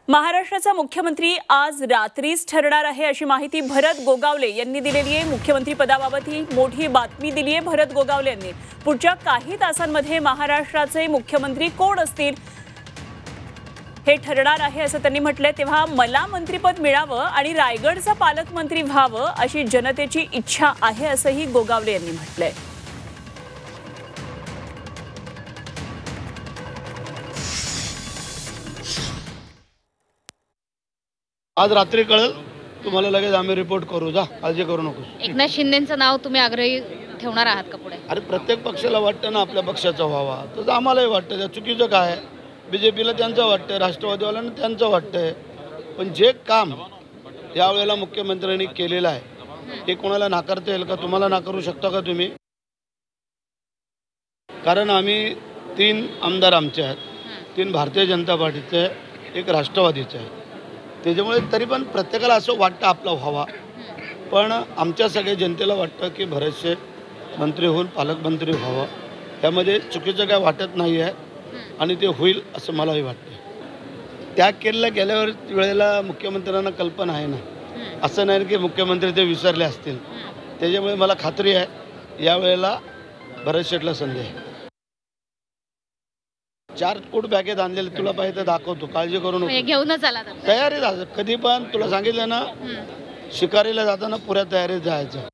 महाराष्ट्राचा मुख्यमंत्री आज रात्रीच ठरणार आहे अशी माहिती भरत गोगावले यांनी दिलेली आहे। मुख्यमंत्री पदाबाबत ही मोठी बातमी दिली आहे भरत गोगावले यांनी। पुढच्या काही तासांमध्ये महाराष्ट्राचे मुख्यमंत्री कोण असतील हे ठरणार आहे असं त्यांनी म्हटलंय। तेव्हा मला मंत्रिपद मिळावं आणि रायगडचा पालकमंत्री व्हावं अशी जनतेची इच्छा आहे असंही गोगावले यांनी म्हटलंय। आज रात्री कळेल तुम्हाला, लगेच आम्ही रिपोर्ट करू। जा, काळजी करू नकोस। एकनाथ शिंदेंचं नाव तुम्ही आग्रही ठेवणार आहात का पुढे? अरे प्रत्येक पक्षाला वाटतं ना आपल्या पक्षाचा व्हावा, तसं आम्हालाही वाटतं। त्या चुकीचं काय आहे? बीजेपीला त्यांचं वाटतं, राष्ट्रवादीवाल्यांना त्यांचं वाटतंय, पण जे काम यावेळेला मुख्यमंत्र्यांनी केलेलं आहे ते कोणाला नाकारता येईल का? तुम्हाला नाकारू शकता का तुम्ही? कारण आम्ही 3 आमदार आमचे आहेत, 3 भारतीय जनता पार्टीचे आहे, 1 राष्ट्रवादीचे आहे। त्याच्यामुळे तरी पण प्रत्येकाला असं वाटतं आपला व्हावा, पण आमच्या सगळ्या जनतेला वाटतं की भरतशे मंत्री होऊन पालकमंत्री व्हावं। त्यामध्ये चुकीचं काय वाटत नाही आहे आणि ते होईल असं मलाही वाटतं। त्या केलेल्या गेल्यावर वेळेला मुख्यमंत्र्यांना कल्पना आहे ना, असं नाही की मुख्यमंत्री ते विसरले असतील। त्याच्यामुळे मला खात्री आहे यावेळेला भरत शेठला संधी आहे। 4 कोट बॅगेत आणलेले, तुला पाहिजे तर दाखवतो, काळजी करू नको। घेऊनच आला तयारी कधी पण तुला सांगितलं ना, शिकारीला जाताना पुऱ्या तयारीत जायचं।